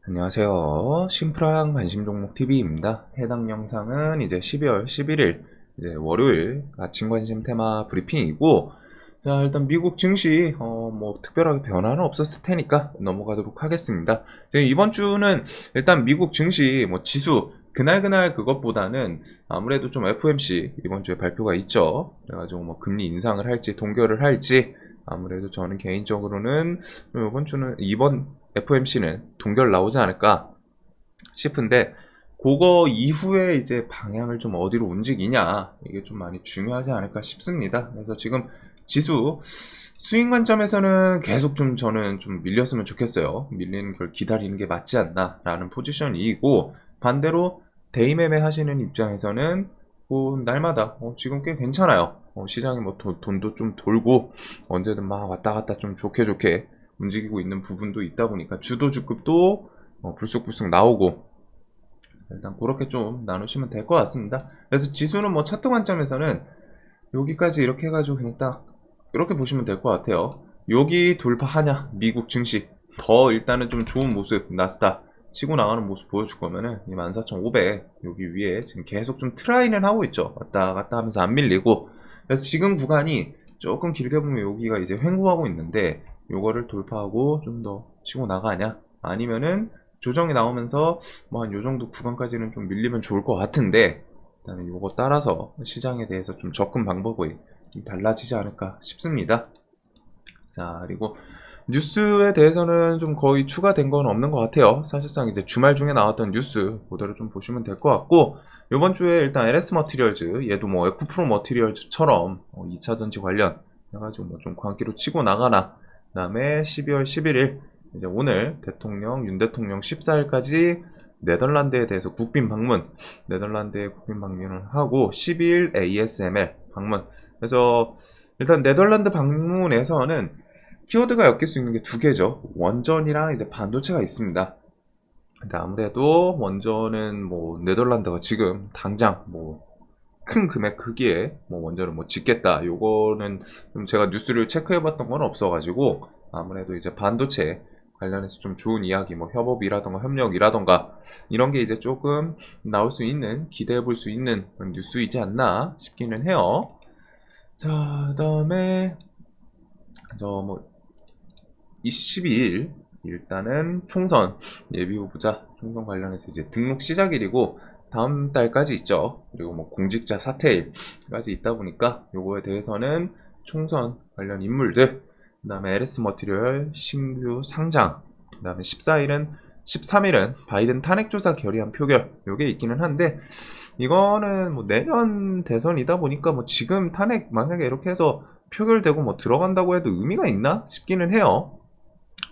안녕하세요. 심플한 관심 종목 TV입니다. 해당 영상은 이제 12월 11일 이제 월요일 아침 관심 테마 브리핑이고, 자 일단 미국 증시 뭐 특별하게 변화는 없었을 테니까 넘어가도록 하겠습니다. 이제 이번 주는 일단 미국 증시 뭐 지수 그날 그것보다는 아무래도 좀 FOMC 이번 주에 발표가 있죠. 그래가지고 뭐 금리 인상을 할지 동결을 할지, 아무래도 저는 개인적으로는 이번 FOMC는 동결 나오지 않을까 싶은데, 그거 이후에 이제 방향을 좀 어디로 움직이냐, 이게 좀 많이 중요하지 않을까 싶습니다. 그래서 지금 지수 스윙 관점에서는 계속 좀 저는 좀 밀렸으면 좋겠어요. 밀리는 걸 기다리는 게 맞지 않나라는 포지션이고, 반대로 데이 매매 하시는 입장에서는 뭐 날마다 지금 꽤 괜찮아요. 시장이 뭐 돈도 좀 돌고 언제든 막 왔다 갔다 좀 좋게 움직이고 있는 부분도 있다 보니까 주도주급도 불쑥불쑥 나오고, 일단 그렇게 좀 나누시면 될 것 같습니다. 그래서 지수는 뭐 차트 관점에서는 여기까지 이렇게 해가지고 그냥 딱 이렇게 보시면 될 것 같아요. 여기 돌파하냐 미국 증시 더 일단은 좀 좋은 모습, 나스닥 치고 나가는 모습 보여줄 거면은 이 14,500 여기 위에 지금 계속 좀 트라이는 하고 있죠. 왔다 갔다 하면서 안 밀리고. 그래서 지금 구간이 조금 길게 보면 여기가 이제 횡보하고 있는데, 요거를 돌파하고 좀 더 치고 나가냐, 아니면은 조정이 나오면서 뭐 한 요 정도 구간까지는 좀 밀리면 좋을 것 같은데, 일단은 요거 따라서 시장에 대해서 좀 접근 방법이 달라지지 않을까 싶습니다. 자, 그리고 뉴스에 대해서는 좀 거의 추가된 건 없는 것 같아요. 사실상 이제 주말 중에 나왔던 뉴스 그대로 좀 보시면 될 것 같고, 이번 주에 일단 LS 머티리얼즈, 얘도 뭐 에코프로 머티리얼즈처럼 2차 전지 관련 해가지고 뭐 좀 광기로 치고 나가나. 그다음에 12월 11일 이제 오늘 윤 대통령 14일까지 네덜란드에 대해서 네덜란드에 국빈 방문을 하고 12일 ASML 방문. 그래서 일단 네덜란드 방문에서는 키워드가 엮일 수 있는 게 두 개죠. 원전이랑 이제 반도체가 있습니다. 근데 아무래도 원전은 뭐 네덜란드가 지금 당장 뭐 큰 금액 크기에 뭐 원전을 뭐 짓겠다, 요거는 좀 제가 뉴스를 체크해봤던 건 없어가지고, 아무래도 이제 반도체 관련해서 좀 좋은 이야기, 뭐 협업이라던가 협력이라던가 이런 게 이제 조금 나올 수 있는, 기대해 볼 수 있는 그런 뉴스이지 않나 싶기는 해요. 자, 그다음에 저뭐 22일 일단은 총선 예비 후보자 총선 관련해서 이제 등록 시작일이고 다음 달까지 있죠. 그리고 뭐 공직자 사퇴일까지 있다 보니까 요거에 대해서는 총선 관련 인물들, 그 다음에 LS 머티리얼 신규 상장, 그 다음에 13일은 바이든 탄핵조사 결의안 표결, 요게 있기는 한데, 이거는 뭐 내년 대선이다 보니까 뭐 지금 탄핵 만약에 이렇게 해서 표결되고 뭐 들어간다고 해도 의미가 있나 싶기는 해요.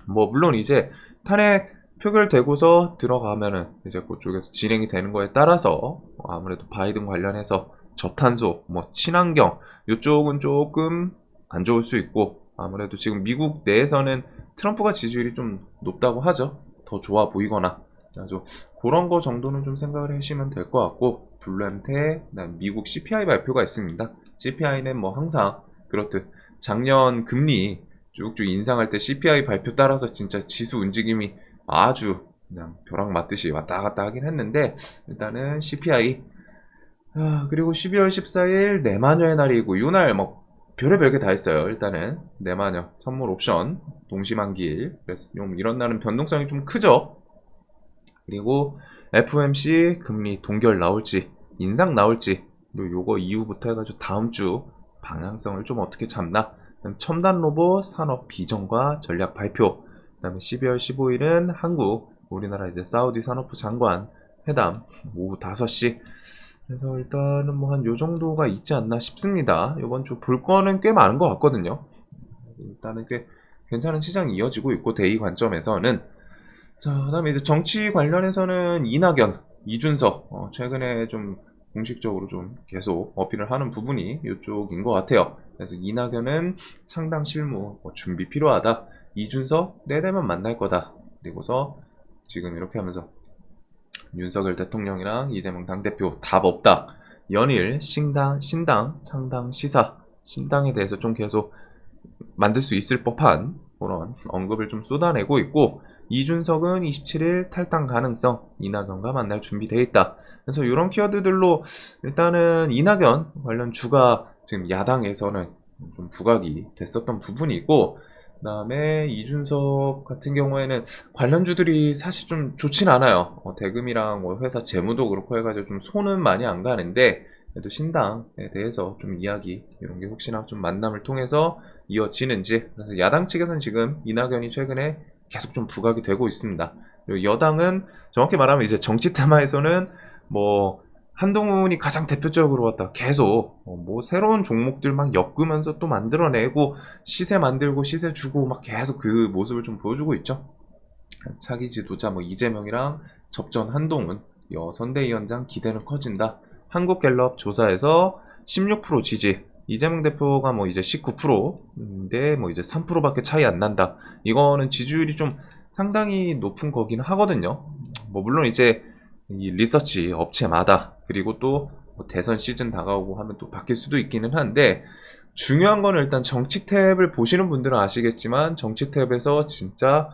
뭐 물론 이제 탄핵 표결되고서 들어가면은 이제 그쪽에서 진행이 되는 거에 따라서 아무래도 바이든 관련해서 저탄소, 뭐 친환경 이쪽은 조금 안 좋을 수 있고, 아무래도 지금 미국 내에서는 트럼프가 지지율이 좀 높다고 하죠. 더 좋아 보이거나. 그래서 그런 거 정도는 좀 생각을 하시면 될 것 같고, 블루엠테 미국 CPI 발표가 있습니다. CPI는 뭐 항상 그렇듯 작년 금리 쭉쭉 인상할 때 CPI 발표 따라서 진짜 지수 움직임이 아주 그냥 벼락 맞듯이 왔다 갔다 하긴 했는데, 일단은 CPI. 그리고 12월 14일 내마녀의 날이고, 이날 뭐 별의별 게 다 있어요. 일단은 내마녀 선물 옵션 동시만기일, 그래서 이런 날은 변동성이 좀 크죠. 그리고 FOMC 금리 동결 나올지 인상 나올지, 그리고 요거 이후부터 해가지고 다음 주 방향성을 좀 어떻게 잡나. 첨단 로봇 산업 비전과 전략 발표. 그다음에 12월 15일은 우리나라 이제 사우디 산업부 장관 회담 오후 5시. 그래서 일단은 뭐 한 요 정도가 있지 않나 싶습니다. 이번 주 볼 거는 꽤 많은 것 같거든요. 일단은 꽤 괜찮은 시장이 이어지고 있고, 대의 관점에서는. 자, 그다음에 이제 정치 관련해서는 이낙연, 이준석 최근에 좀 공식적으로 좀 계속 어필을 하는 부분이 이쪽인 것 같아요. 그래서 이낙연은 창당 실무 준비 필요하다. 이준석 내대면 만날 거다. 그리고서 지금 이렇게 하면서 윤석열 대통령이랑 이재명 당대표 답 없다. 연일 신당 창당 시사, 신당에 대해서 좀 계속 만들 수 있을 법한 그런 언급을 좀 쏟아내고 있고, 이준석은 27일 탈당 가능성, 이낙연과 만날 준비돼 있다. 그래서 이런 키워드들로 일단은 이낙연 관련 주가 지금 야당에서는 좀 부각이 됐었던 부분이고, 그 다음에 이준석 같은 경우에는 관련주들이 사실 좀 좋진 않아요. 대금이랑 뭐 회사 재무도 그렇고 해가지고 좀 손은 많이 안 가는데, 그래도 신당에 대해서 좀 이야기 이런 게 혹시나 좀 만남을 통해서 이어지는지. 그래서 야당 측에서는 지금 이낙연이 최근에 계속 좀 부각이 되고 있습니다. 그리고 여당은 정확히 말하면 이제 정치 테마에서는 뭐 한동훈이 가장 대표적으로 왔다. 계속 뭐 새로운 종목들 막 엮으면서 또 만들어내고 시세 만들고 시세 주고 막 계속 그 모습을 좀 보여주고 있죠. 차기 지도자 뭐 이재명이랑 접전 한동훈, 선대위원장 기대는 커진다. 한국갤럽 조사에서 16% 지지. 이재명 대표가 뭐 이제 19%인데 뭐 이제 3%밖에 차이 안 난다. 이거는 지지율이 좀 상당히 높은 거긴 하거든요. 뭐 물론 이제 이 리서치 업체마다 그리고 또뭐 대선 시즌 다가오고 하면 또 바뀔 수도 있기는 한데, 중요한 거는 일단 정치 탭을 보시는 분들은 아시겠지만 정치 탭에서 진짜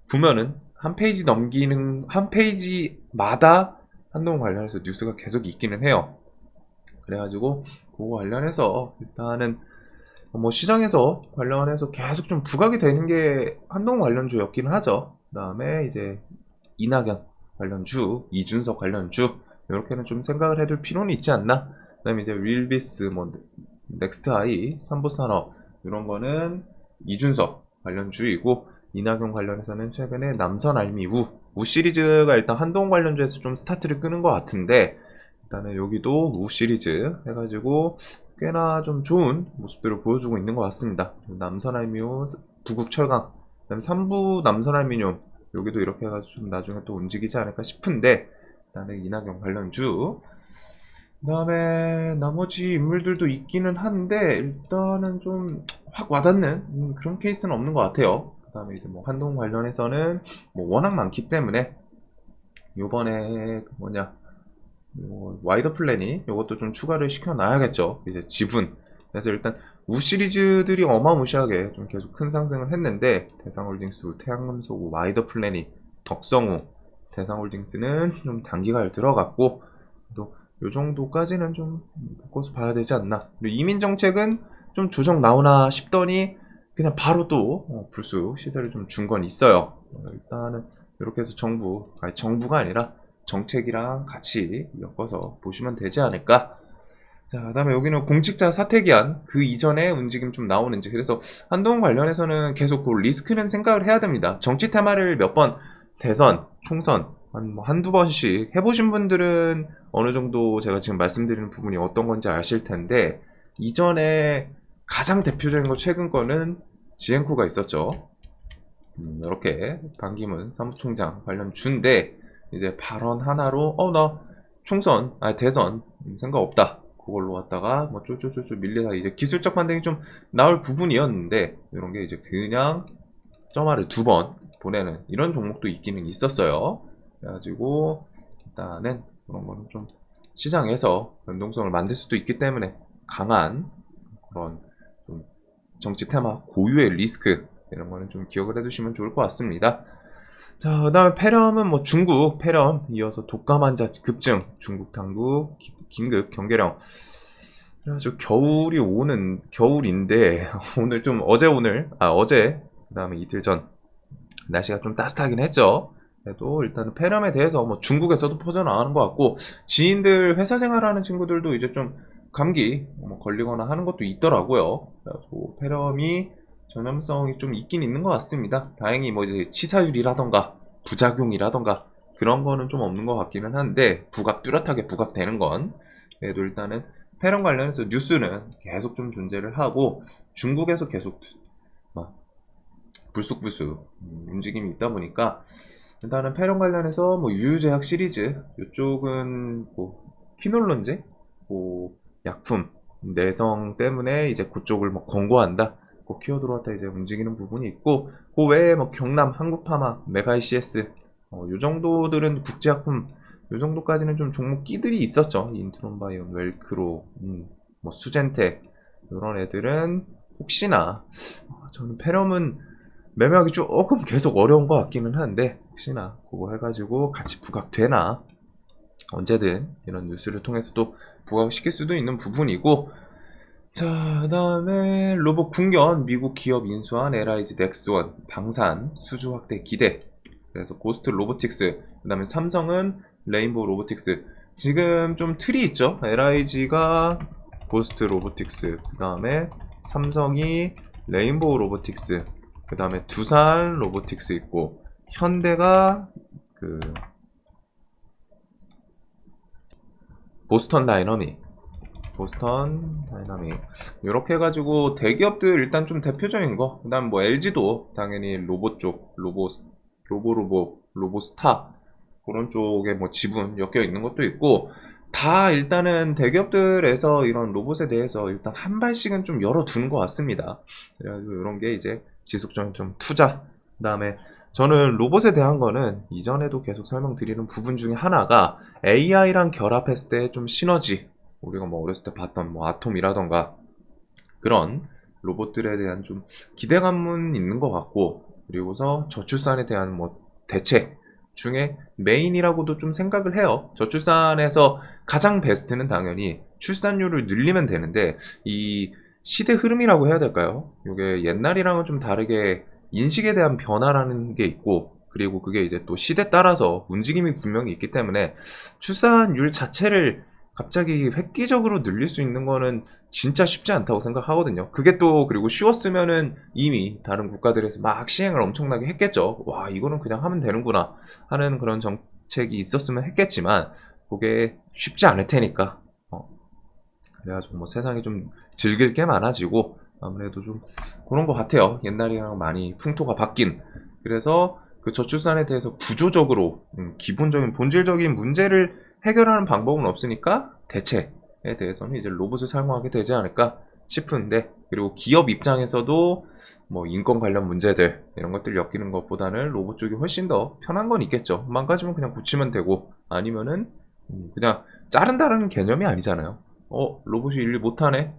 보면은 한 페이지 넘기는 한 페이지마다 한동훈 관련해서 뉴스가 계속 있기는 해요. 그래가지고 그거 관련해서 일단은 뭐 시장에서 관련해서 계속 좀 부각이 되는 게 한동훈 관련주였기는 하죠. 그 다음에 이제 이낙연 관련주, 이준석 관련주 이렇게는 좀 생각을 해둘 필요는 있지 않나. 그 다음에 이제 윌비스, 뭐 넥스트아이, 삼보산업 이런 거는 이준석 관련주이고, 이낙연 관련해서는 최근에 남선 알미 우 시리즈가 일단 한동훈 관련주에서 좀 스타트를 끄는 것 같은데, 일단은 여기도 우 시리즈 해가지고 꽤나 좀 좋은 모습들을 보여주고 있는 것 같습니다. 남선 알미우 부국 철강, 그다음에 3부 남선 알미늄 여기도 이렇게 해가지고 좀 나중에 또 움직이지 않을까 싶은데, 일단은 이낙연 관련주. 그 다음에 나머지 인물들도 있기는 한데 일단은 좀 확 와닿는 그런 케이스는 없는 것 같아요. 그 다음에 이제 뭐 한동 관련해서는 뭐 워낙 많기 때문에 요번에 그 뭐냐 와이더 플래닛 요것도 좀 추가를 시켜놔야겠죠. 이제 지분. 그래서 일단 우 시리즈들이 어마무시하게 좀 계속 큰 상승을 했는데, 대상홀딩스, 태양금속, 와이더 플래닛, 덕성우, 대상홀딩스는 좀 단기갈 들어갔고, 또 요 정도까지는 좀 바꿔서 봐야 되지 않나. 그리고 이민정책은 좀 조정 나오나 싶더니 그냥 바로 또 불쑥 시세를 좀 준 건 있어요. 일단은 이렇게 해서 정부가 아니라 정책이랑 같이 엮어서 보시면 되지 않을까. 자, 그다음에 여기는 공직자 사퇴 기한 그 이전에 움직임 좀 나오는지. 그래서 한동훈 관련해서는 계속 그 리스크는 생각을 해야 됩니다. 정치 테마를 몇 번 대선, 총선 한두 번씩 해보신 분들은 어느 정도 제가 지금 말씀드리는 부분이 어떤 건지 아실 텐데, 이전에 가장 대표적인 거 최근 거는 지앤코가 있었죠. 이렇게 반기문 사무총장 관련 주인데 이제 발언 하나로 나 총선 대선 생각 없다 그걸로 왔다가 뭐 쫄쫄쫄쫄 밀리다 이제 기술적 반등이 좀 나올 부분이었는데, 이런 게 이제 그냥 점화를 2번 보내는 이런 종목도 있기는 있었어요. 그래가지고 일단은 그런 거는 좀 시장에서 변동성을 만들 수도 있기 때문에 강한 그런 좀 정치 테마 고유의 리스크 이런 거는 좀 기억을 해두시면 좋을 것 같습니다. 자, 그 다음에 폐렴은 뭐 중국 폐렴 이어서 독감 환자 급증, 중국 당국 긴급 경계령. 그래가지고 겨울인데 오늘 좀 어제 그 다음에 이틀 전 날씨가 좀 따뜻하긴 했죠. 그래도 일단은 폐렴에 대해서 뭐 중국에서도 퍼져나가는 것 같고, 지인들 회사 생활하는 친구들도 이제 좀 감기 뭐 걸리거나 하는 것도 있더라고요. 그래서 폐렴이 전염성이 좀 있긴 있는 것 같습니다. 다행히 뭐 이제 치사율이라던가 부작용이라던가 그런 거는 좀 없는 것 같기는 한데, 뚜렷하게 부각되는 건. 그래도 일단은 폐렴 관련해서 뉴스는 계속 좀 존재를 하고, 중국에서 계속 막 불쑥불쑥 움직임이 있다 보니까 일단은 폐렴 관련해서 뭐 유유제약 시리즈 이쪽은 뭐 퀴놀론제 뭐 약품 내성 때문에 이제 그쪽을 뭐 권고한다 그 키워드로 갖다 이제 움직이는 부분이 있고, 그 외에 뭐 경남 한국파마 메가이CS 요 정도들은 국제약품 요 정도까지는 좀 종목 끼들이 있었죠. 인트론바이온, 웰크로, 뭐 수젠텍 이런 애들은 혹시나 저는 폐렴은 매매하기 조금 계속 어려운 것 같기는 한데 혹시나 그거 해가지고 같이 부각되나 언제든 이런 뉴스를 통해서 또 부각시킬 수도 있는 부분이고. 자, 그다음에 로봇 궁견 미국 기업 인수한 LIG 넥스원 방산 수주 확대 기대. 그래서 고스트 로보틱스, 그다음에 삼성은 레인보우 로보틱스. 지금 좀 틀이 있죠. LIG가 고스트 로보틱스, 그다음에 삼성이 레인보우 로보틱스, 그다음에 두산 로보틱스 있고, 현대가 그 보스턴 다이너믹, 이렇게 해가지고 대기업들 일단 좀 대표적인 거. 그다음 뭐 LG도 당연히 로봇 쪽, 로보스타 그런 쪽에 뭐 지분 엮여 있는 것도 있고. 다 일단은 대기업들에서 이런 로봇에 대해서 일단 한 발씩은 좀 열어두는 것 같습니다. 그래가지고 이런 게 이제 지속적인 좀 투자. 그다음에 저는 로봇에 대한 거는 이전에도 계속 설명드리는 부분 중에 하나가 AI랑 결합했을 때 좀 시너지, 우리가 뭐 어렸을 때 봤던 뭐 아톰이라던가 그런 로봇들에 대한 좀 기대감은 있는 것 같고, 그리고서 저출산에 대한 뭐 대책 중에 메인이라고도 좀 생각을 해요. 저출산에서 가장 베스트는 당연히 출산율을 늘리면 되는데, 이 시대 흐름이라고 해야 될까요? 이게 옛날이랑은 좀 다르게 인식에 대한 변화라는 게 있고, 그리고 그게 이제 또 시대 따라서 움직임이 분명히 있기 때문에 출산율 자체를 갑자기 획기적으로 늘릴 수 있는 거는 진짜 쉽지 않다고 생각하거든요. 그게 또 그리고 쉬웠으면은 이미 다른 국가들에서 막 시행을 엄청나게 했겠죠. 와, 이거는 그냥 하면 되는구나 하는 그런 정책이 있었으면 했겠지만 그게 쉽지 않을 테니까. 그래가지고 뭐 세상이 좀 즐길 게 많아지고 아무래도 좀 그런 것 같아요. 옛날이랑 많이 풍토가 바뀐. 그래서 그 저출산에 대해서 구조적으로 기본적인 본질적인 문제를 해결하는 방법은 없으니까 대책에 대해서는 이제 로봇을 사용하게 되지 않을까 싶은데, 그리고 기업 입장에서도 뭐 인권 관련 문제들 이런 것들 엮이는 것보다는 로봇 쪽이 훨씬 더 편한 건 있겠죠. 망가지면 그냥 고치면 되고, 아니면은 그냥 자른다는 개념이 아니잖아요. 로봇이 일 못하네.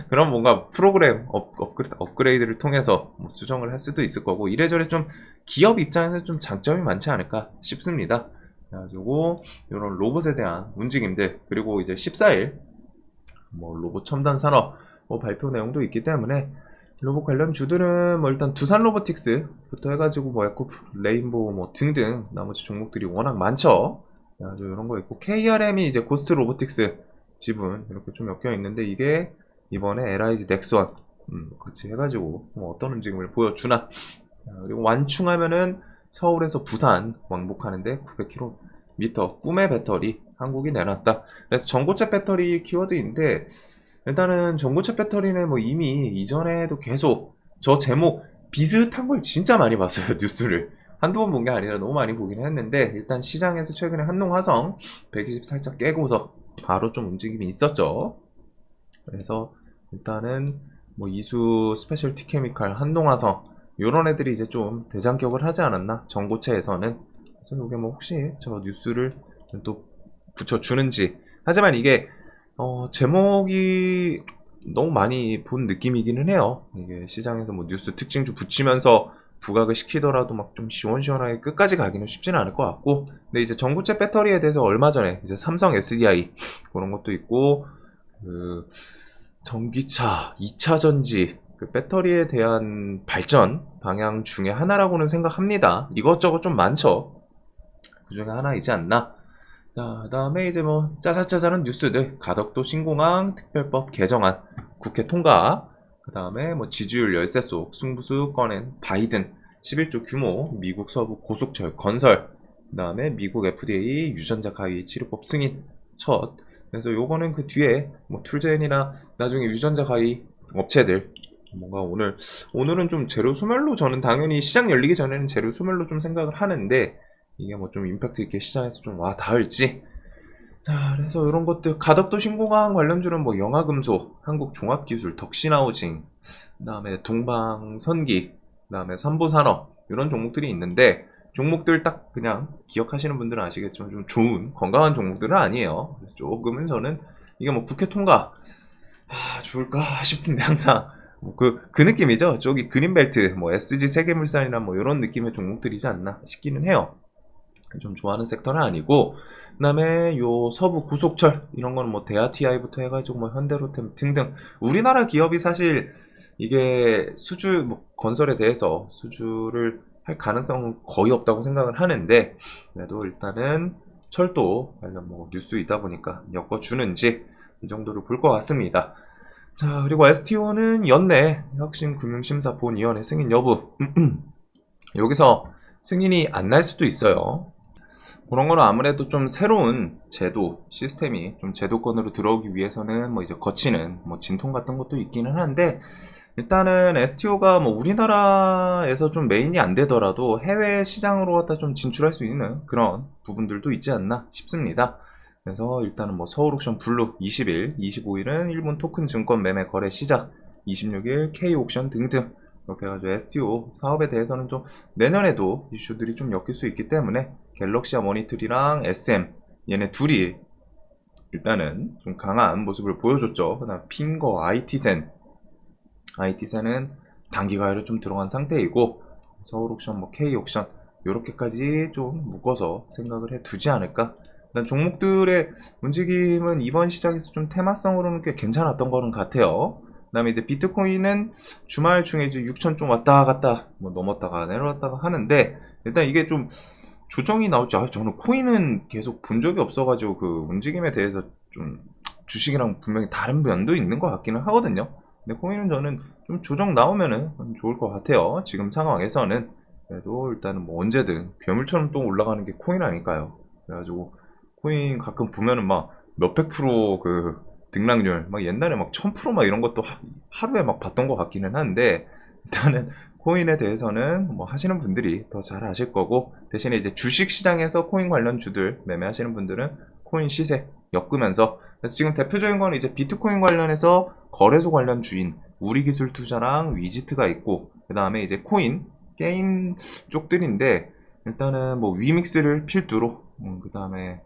그럼 뭔가 프로그램 업그레이드를 통해서 뭐 수정을 할 수도 있을 거고, 이래저래 좀 기업 입장에서 좀 장점이 많지 않을까 싶습니다. 그래가지고 이런 로봇에 대한 움직임들, 그리고 이제 14일 뭐 로봇 첨단 산업 뭐 발표 내용도 있기 때문에 로봇 관련 주들은 뭐 일단 두산 로보틱스부터 해가지고 뭐 에코프, 레인보우 뭐 등등 나머지 종목들이 워낙 많죠. 그래가지고 이런 거 있고, KRM이 이제 고스트 로보틱스 지분 이렇게 좀 엮여 있는데, 이게 이번에 LIG 넥스원 같이 해가지고 뭐 어떤 움직임을 보여주나. 그리고 완충하면은 서울에서 부산 왕복하는데 900km 꿈의 배터리 한국이 내놨다. 그래서 전고체 배터리 키워드인데, 일단은 전고체 배터리는 뭐 이미 이전에도 계속 저 제목 비슷한 걸 진짜 많이 봤어요. 뉴스를 한두 번 본 게 아니라 너무 많이 보긴 했는데, 일단 시장에서 최근에 한농화성 120 살짝 깨고서 바로 좀 움직임이 있었죠. 그래서 일단은 뭐 이수 스페셜티 케미칼, 한농화성 요런 애들이 이제 좀 대장격을 하지 않았나, 전고체에서는. 그래서 이게 뭐 혹시 저 뉴스를 또 붙여주는지. 하지만 이게 제목이 너무 많이 본 느낌이기는 해요. 이게 시장에서 뭐 뉴스 특징주 붙이면서 부각을 시키더라도 막 좀 시원시원하게 끝까지 가기는 쉽지는 않을 것 같고. 근데 이제 전고체 배터리에 대해서 얼마 전에 이제 삼성 SDI 그런 것도 있고, 그 전기차, 2차 전지, 그 배터리에 대한 발전 방향 중에 하나라고는 생각합니다. 이것저것 좀 많죠. 그 중에 하나이지 않나. 자, 그다음에 이제 뭐 짜잘짜잘한 뉴스들, 가덕도 신공항 특별법 개정안 국회 통과, 그다음에 뭐 지지율 열세 속 승부수 꺼낸 바이든, 11조 규모 미국 서부 고속철 건설, 그다음에 미국 FDA 유전자 가위 치료법 승인 첫. 그래서 요거는 그 뒤에 뭐 툴젠이나 나중에 유전자 가위 업체들 뭔가 오늘은 좀 재료 소멸로, 저는 당연히 시장 열리기 전에는 재료 소멸로 좀 생각을 하는데, 이게 뭐 좀 임팩트 있게 시장에서 좀 와 닿을지. 자, 그래서 이런 것들 가덕도 신공항 관련주는 뭐 영화금속, 한국종합기술, 덕신하우징, 그다음에 동방선기, 그다음에 삼보산업 이런 종목들이 있는데, 종목들 딱 그냥 기억하시는 분들은 아시겠지만 좀 좋은 건강한 종목들은 아니에요. 그래서 조금은 저는 이게 뭐 국회 통과 좋을까 싶은데 항상 그 느낌이죠. 저기 그린벨트, 뭐 SG 세계물산이나 뭐 이런 느낌의 종목들이지 않나 싶기는 해요. 좀 좋아하는 섹터는 아니고, 그다음에 요 서부 고속철 이런 거는 뭐 대하 TI부터 해가지고 뭐 현대로템 등등 우리나라 기업이 사실 이게 수주 뭐 건설에 대해서 수주를 할 가능성은 거의 없다고 생각을 하는데, 그래도 일단은 철도 관련 뭐 뉴스이다 보니까 엮어주는지 이 정도를 볼 것 같습니다. 자, 그리고 STO는 연내 혁신금융심사 본위원회 승인 여부 여기서 승인이 안 날 수도 있어요. 그런 거는 아무래도 좀 새로운 제도, 시스템이 좀 제도권으로 들어오기 위해서는 뭐 이제 거치는 뭐 진통 같은 것도 있기는 한데, 일단은 STO가 뭐 우리나라에서 좀 메인이 안 되더라도 해외 시장으로 갖다 좀 진출할 수 있는 그런 부분들도 있지 않나 싶습니다. 그래서 일단은 뭐 서울옥션 블루 20일, 25일은 일본 토큰 증권 매매 거래 시작, 26일 K옥션 등등 이렇게 해가지고 STO 사업에 대해서는 좀 내년에도 이슈들이 좀 엮일 수 있기 때문에 갤럭시아 모니터리랑 SM 얘네 둘이 일단은 좀 강한 모습을 보여줬죠. 그다음 핑거, IT센은 단기가열에 좀 들어간 상태이고, 서울옥션, 뭐 K옥션 요렇게까지 좀 묶어서 생각을 해 두지 않을까. 일단 종목들의 움직임은 이번 시장에서 좀 테마성으로는 꽤 괜찮았던 거는 같아요. 그 다음에 이제 비트코인은 주말 중에 이제 6천 좀 왔다 갔다 뭐 넘었다가 내려왔다가 하는데, 일단 이게 좀 조정이 나올지, 저는 코인은 계속 본 적이 없어가지고 그 움직임에 대해서 좀 주식이랑 분명히 다른 면도 있는 것 같기는 하거든요. 근데 코인은 저는 좀 조정 나오면은 좋을 것 같아요. 지금 상황에서는. 그래도 일단은 뭐 언제든 괴물처럼 또 올라가는 게 코인 아닐까요? 그래가지고 코인 가끔 보면은 막 몇백 프로 그 등락률, 막 옛날에 막 1000%막 이런 것도 하루에 막 봤던 것 같기는 한데, 일단은 코인에 대해서는 뭐 하시는 분들이 더 잘 아실 거고, 대신에 이제 주식 시장에서 코인 관련 주들 매매하시는 분들은 코인 시세 엮으면서, 그래서 지금 대표적인 건 이제 비트코인 관련해서 거래소 관련 주인 우리기술투자랑 위지트가 있고, 그 다음에 이제 코인 게임 쪽들인데, 일단은 뭐 위믹스를 필두로, 그 다음에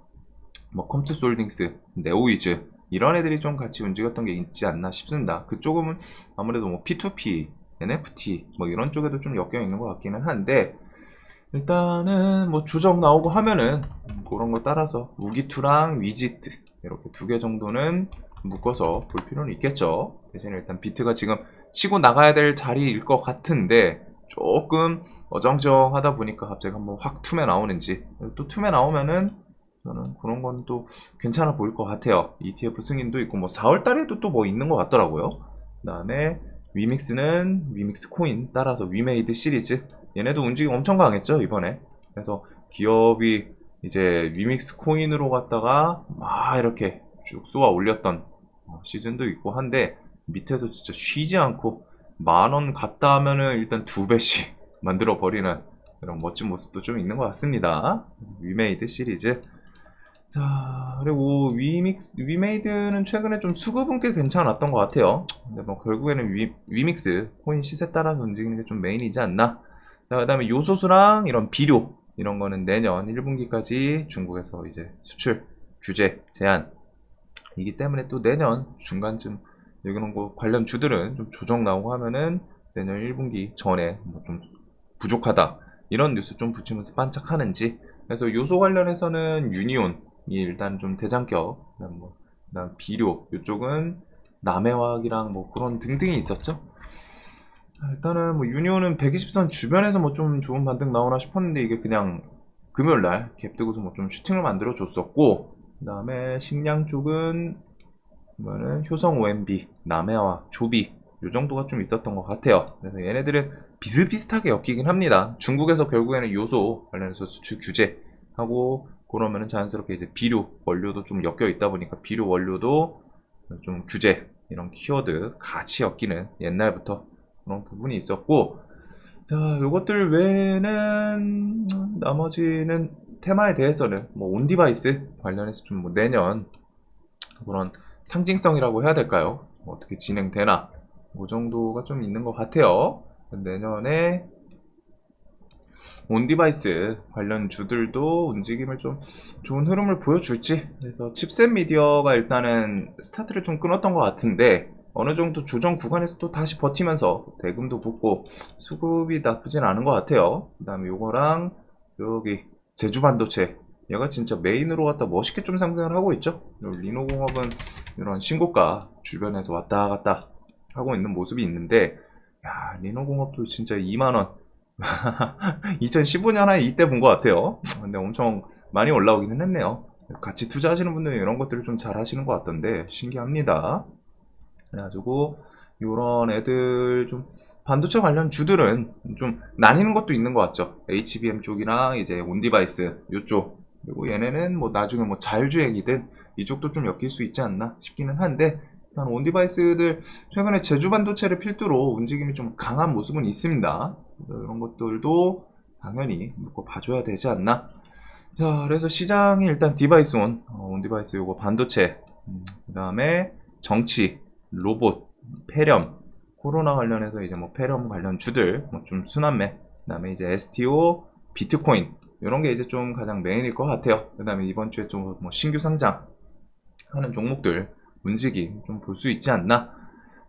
뭐 컴투스홀딩스, 네오이즈 이런 애들이 좀 같이 움직였던 게 있지 않나 싶습니다. 그쪽은 아무래도 뭐 P2P, NFT 뭐 이런 쪽에도 좀 엮여 있는 것 같기는 한데, 일단은 뭐 주적 나오고 하면은 그런 거 따라서 우기투랑 위지트 이렇게 두 개 정도는 묶어서 볼 필요는 있겠죠. 대신에 일단 비트가 지금 치고 나가야 될 자리일 것 같은데, 조금 어정쩡하다 보니까 갑자기 한번 확 툼에 나오는지, 또 툼에 나오면은 저는 그런 건 또 괜찮아 보일 것 같아요. ETF 승인도 있고 뭐 4월 달에도 또 뭐 있는 것 같더라고요. 그 다음에 위믹스는 위믹스 코인 따라서 위메이드 시리즈, 얘네도 움직임 엄청 강했죠 이번에. 그래서 기업이 이제 위믹스 코인으로 갔다가 막 이렇게 쭉 쏘아 올렸던 시즌도 있고 한데, 밑에서 진짜 쉬지 않고 10,000원 갔다 하면은 일단 2배씩 만들어 버리는 그런 멋진 모습도 좀 있는 것 같습니다. 위메이드 시리즈. 자, 그리고 위메이드는 최근에 좀 수급은 꽤 괜찮았던 것 같아요. 근데 뭐 결국에는 위믹스 코인 시세 따라서 움직이는 게 좀 메인이지 않나. 자, 그다음에 요소수랑 이런 비료 이런 거는 내년 1분기까지 중국에서 이제 수출 규제 제한이기 때문에 또 내년 중간쯤 이런 거 관련 주들은 좀 조정 나오고 하면은 내년 1분기 전에 뭐 좀 부족하다 이런 뉴스 좀 붙이면서 반짝하는지. 그래서 요소 관련해서는 유니온이 일단 좀 대장격, 그다음 비료 이쪽은 남해화학이랑 뭐 그런 등등이 있었죠. 일단은 뭐 유니온은 120선 주변에서 뭐 좀 좋은 반등 나오나 싶었는데, 이게 그냥 금요일날 갭 뜨고서 뭐 좀 슈팅을 만들어 줬었고, 그 다음에 식량 쪽은 보면은 효성 OMB, 남해화, 조비 요 정도가 좀 있었던 것 같아요. 그래서 얘네들은 비슷비슷하게 엮이긴 합니다. 중국에서 결국에는 요소 관련해서 수출 규제하고 그러면은 자연스럽게 이제 비료 원료도 좀 엮여 있다 보니까 비료 원료도 좀 규제 이런 키워드 같이 엮이는 옛날부터 그런 부분이 있었고, 자, 요것들 외에는 나머지는 테마에 대해서는 뭐 온디바이스 관련해서 좀 뭐 내년 그런 상징성이라고 해야 될까요? 뭐 어떻게 진행되나 그 정도가 좀 있는 것 같아요. 내년에 온디바이스 관련 주들도 움직임을 좀 좋은 흐름을 보여줄지. 그래서 칩셋 미디어가 일단은 스타트를 좀 끊었던 것 같은데, 어느 정도 조정 구간에서 또 다시 버티면서 대금도 붙고 수급이 나쁘진 않은 것 같아요. 그 다음에 요거랑 여기 제주반도체, 얘가 진짜 메인으로 갖다 멋있게 좀 상승을 하고 있죠. 리노공업은 이런 신고가 주변에서 왔다 갔다 하고 있는 모습이 있는데, 야, 리노공업도 진짜 2만원 2015년에 이때 본 것 같아요. 근데 엄청 많이 올라오기는 했네요. 같이 투자하시는 분들은 이런 것들을 좀 잘 하시는 것 같던데 신기합니다. 그래가지고 요런 애들 좀 반도체 관련 주들은 좀 나뉘는 것도 있는 것 같죠. HBM 쪽이랑 이제 온디바이스 요쪽, 그리고 얘네는 뭐 나중에 뭐 자율주행이든 이쪽도 좀 엮일 수 있지 않나 싶기는 한데, 일단 온디바이스들 최근에 제주 반도체를 필두로 움직임이 좀 강한 모습은 있습니다. 이런 것들도 당연히 묶어 봐줘야 되지 않나. 자, 그래서 시장이 일단 디바이스 온디바이스 요거 반도체, 그 다음에 정치, 로봇, 폐렴, 코로나 관련해서 이제 뭐 폐렴 관련 주들 뭐 좀 순환매, 그 다음에 이제 STO, 비트코인 이런 게 이제 좀 가장 메인일 것 같아요. 그 다음에 이번 주에 좀 뭐 신규 상장 하는 종목들 움직임 좀 볼 수 있지 않나.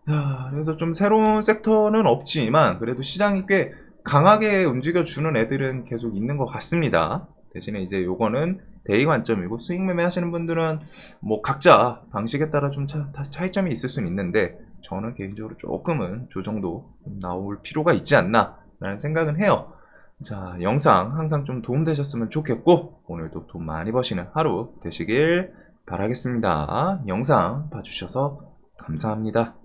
자, 그래서 좀 새로운 섹터는 없지만 그래도 시장이 꽤 강하게 움직여주는 애들은 계속 있는 것 같습니다. 대신에 이제 요거는 대의 관점이고, 수익 매매 하시는 분들은 뭐 각자 방식에 따라 좀 차이점이 있을 수는 있는데, 저는 개인적으로 조금은 조정도 나올 필요가 있지 않나 라는 생각은 해요. 자, 영상 항상 좀 도움되셨으면 좋겠고, 오늘도 돈 많이 버시는 하루 되시길 바라겠습니다. 영상 봐주셔서 감사합니다.